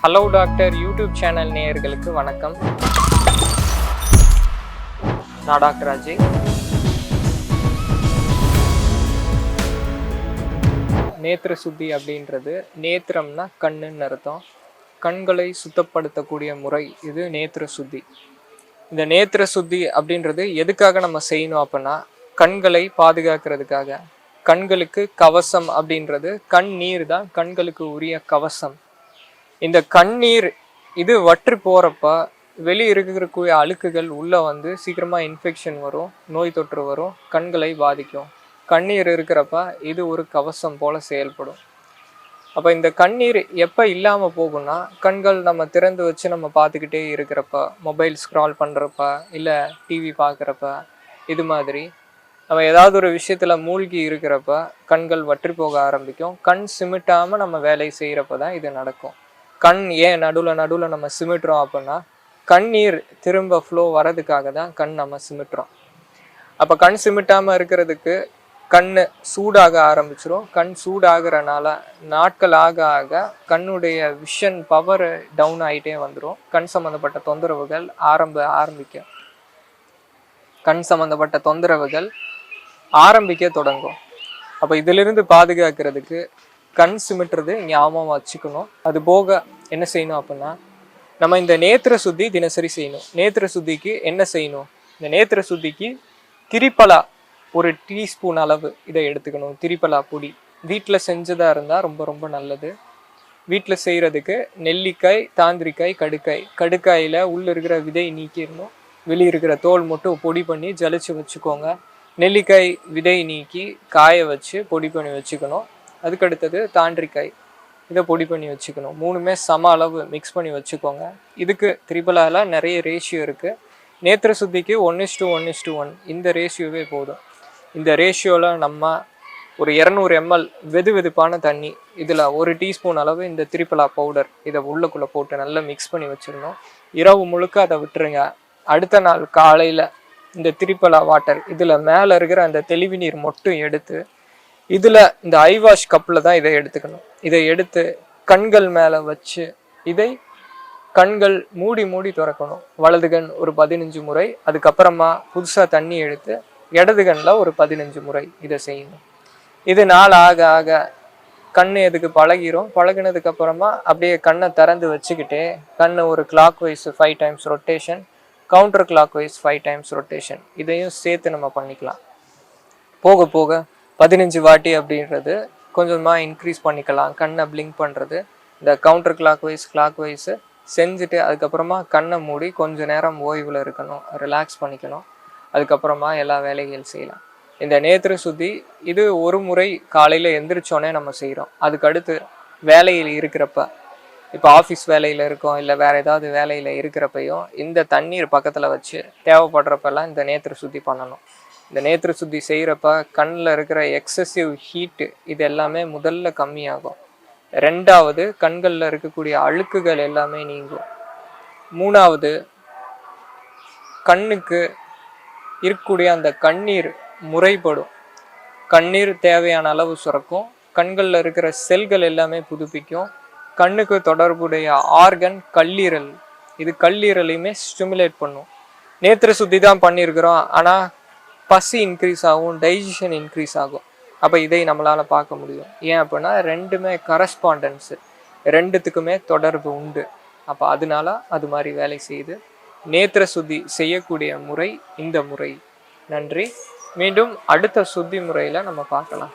Hello doctor YouTube channel நேயர்களுக்கு வணக்கம். நான் டாக்டர் அஜய். நேத்திர சுத்தி அப்படின்றது, நேத்திரம்னா கண்ணுன்னு அர்த்தம். கண்களை சுத்தப்படுத்தக்கூடிய முறை இது நேத்திர சுத்தி. இந்த நேத்திர சுத்தி அப்படின்றது எதுக்காக நம்ம செய்யணும் அப்படின்னா, கண்களை பாதுகாக்கிறதுக்காக. கண்களுக்கு கவசம் அப்படின்றது கண் நீர் தான் கண்களுக்கு உரிய கவசம். இந்த கண்ணீர் இது வற்றி போகிறப்ப வெளியே இருக்கக்கூடிய அழுக்குகள் உள்ளே வந்து சீக்கிரமாக இன்ஃபெக்ஷன் வரும், நோய் தொற்று வரும், கண்களை பாதிக்கும். கண்ணீர் இருக்கிறப்ப இது ஒரு கவசம் போல் செயல்படும். அப்போ இந்த கண்ணீர் எப்போ இல்லாமல் போகும்னா, கண்கள் நம்ம திறந்து வச்சு நம்ம பார்த்துக்கிட்டே இருக்கிறப்ப, மொபைல் ஸ்க்ரால் பண்ணுறப்ப, இல்லை டிவி பார்க்குறப்ப, இது மாதிரி நம்ம ஏதாவது ஒரு விஷயத்தில் மூழ்கி இருக்கிறப்ப கண்கள் வற்றி போக ஆரம்பிக்கும். கண் சிமிட்டாமல் நம்ம வேலை செய்கிறப்ப தான் இது நடக்கும். கண் ஏன் நடுவில் நம்ம சிமிட்டுறோம் அப்படின்னா, கண்ணீர் திரும்ப ஃப்ளோ வரதுக்காக தான் கண் நம்ம சிமிட்டுறோம். அப்போ கண் சிமிட்டாமல் இருக்கிறதுக்கு கண் சூடாக ஆரம்பிச்சிடும். கண் சூடாகிறனால நாட்கள் ஆக ஆக கண்ணுடைய விஷன் பவர் டவுன் ஆகிட்டே வந்துடும். கண் சம்மந்தப்பட்ட தொந்தரவுகள் ஆரம்பிக்கும். கண் சம்மந்தப்பட்ட தொந்தரவுகள் ஆரம்பிக்க தொடங்கும். அப்போ இதிலிருந்து பாதுகாக்கிறதுக்கு கண் சிமிட்டுறது ஞாபகம் வச்சுக்கணும். அது போக என்ன செய்யணும் அப்படின்னா, நம்ம இந்த நேத்திர சுத்தி தினசரி செய்யணும். நேத்திர சுத்திக்கு என்ன செய்யணும்? இந்த நேத்திர சுத்திக்கு திரிபலா ஒரு டீஸ்பூன் அளவு இதை எடுத்துக்கணும். திரிபலா பொடி வீட்டில் செஞ்சதாக இருந்தால் ரொம்ப ரொம்ப நல்லது. வீட்டில் செய்கிறதுக்கு நெல்லிக்காய், தாந்திரிக்காய், கடுக்காயில் உள்ளே இருக்கிற விதை நீக்கிடணும். வெளியே இருக்கிற தோல் மட்டும் பொடி பண்ணி ஜலிச்சு வச்சுக்கோங்க. நெல்லிக்காய் விதை நீக்கி காய வச்சு பொடி பண்ணி வச்சுக்கணும். அதுக்கடுத்தது தாண்டிக்காய், இதை பொடி பண்ணி வச்சுக்கணும். மூணுமே சம அளவு மிக்ஸ் பண்ணி வச்சுக்கோங்க. இதுக்கு திரிபலால நிறைய ரேஷியோ இருக்குது. நேத்திர சுத்திக்கு 1:1:1 இந்த ரேஷியோவே போதும். இந்த ரேஷியோவில் நம்ம ஒரு 200 ml வெதுப்பான தண்ணி, இதில் 1 டீஸ்பூன் அளவு இந்த திரிபலா பவுடர் இதை உள்ளுக்குள்ளே போட்டு நல்லா மிக்ஸ் பண்ணி வச்சிடணும். இரவு முழுக்க அதை விட்டுருங்க. அடுத்த நாள் காலையில் இந்த திரிபலா வாட்டர் இதில் மேலே இருக்கிற அந்த தெளிவு நீர் மட்டும் எடுத்து, இதில் இந்த ஐவாஷ் கப்பில் தான் இதை எடுத்துக்கணும். இதை எடுத்து கண்கள் மேலே வச்சு இதை கண்கள் மூடி திறக்கணும். வலது கண் ஒரு 15 முறை, அதுக்கப்புறமா புதுசாக தண்ணி எடுத்து இடது கண்ணில் ஒரு 15 முறை இதை செய்யணும். இது நாள் ஆக ஆக கண் எதுக்கு பழகிரும். பழகினதுக்கு அப்புறமா அப்படியே கண்ணை திறந்து வச்சுக்கிட்டே கண்ணை ஒரு clockwise 5 times rotation, counter clockwise 5 times rotation, இதையும் சேர்த்து நம்ம பண்ணிக்கலாம். போக போக 15 வாட்டி அப்படின்றது கொஞ்சமாக இன்க்ரீஸ் பண்ணிக்கலாம். கண்ணை பிளிங்க் பண்ணுறது இந்த கவுண்டர் கிளாக் வைஸு செஞ்சுட்டு அதுக்கப்புறமா கண்ணை மூடி கொஞ்சம் நேரம் ஓய்வில் இருக்கணும், ரிலாக்ஸ் பண்ணிக்கணும். அதுக்கப்புறமா எல்லா வேலைகள் செய்யலாம். இந்த நேத்திர சுத்தி இது ஒரு முறை காலையில் எந்திரிச்சோன்னே நம்ம செய்கிறோம். அதுக்கடுத்து வேலையில் இருக்கிறப்ப, இப்போ ஆஃபீஸ் வேலையில் இருக்கோம், இல்லை வேறு ஏதாவது வேலையில் இருக்கிறப்பையும் இந்த தண்ணீர் பக்கத்தில் வச்சு தேவைப்படுறப்பெல்லாம் இந்த நேத்திர சுத்தி பண்ணணும். இந்த நேத்திர சுத்தி செய்கிறப்ப கண்ணில் இருக்கிற எக்ஸசிவ் ஹீட்டு இது எல்லாமே முதல்ல கம்மியாகும். ரெண்டாவது, கண்களில் இருக்கக்கூடிய அழுக்குகள் எல்லாமே நீங்கும். மூணாவது, கண்ணுக்கு இருக்கக்கூடிய அந்த கண்ணீர் முறைப்படும். கண்ணீர் தேவையான அளவு சுரக்கும். கண்களில் இருக்கிற செல்கள் எல்லாமே புதுப்பிக்கும். கண்ணுக்கு தொடர்புடைய ஆர்கன் கல்லீரல், இது கல்லீரலையுமே ஸ்டிமுலேட் பண்ணும். நேத்திர சுத்தி தான் பண்ணியிருக்கிறோம், ஆனால் பசி இன்க்ரீஸ் ஆகும், டைஜஷன் இன்க்ரீஸ் ஆகும். அப்போ இதை நம்மளால் பார்க்க முடியும். ஏன் அப்படின்னா ரெண்டுமே கரஸ்பாண்டன்ஸு, ரெண்டுத்துக்குமே தொடர்பு உண்டு. அப்போ அதனால அது மாதிரி வேலை செய்யுது. நேத்திர சுத்தி செய்யக்கூடிய முறை இந்த முறை. நன்றி. மீண்டும் அடுத்த சுத்தி முறையில் நம்ம பார்க்கலாம்.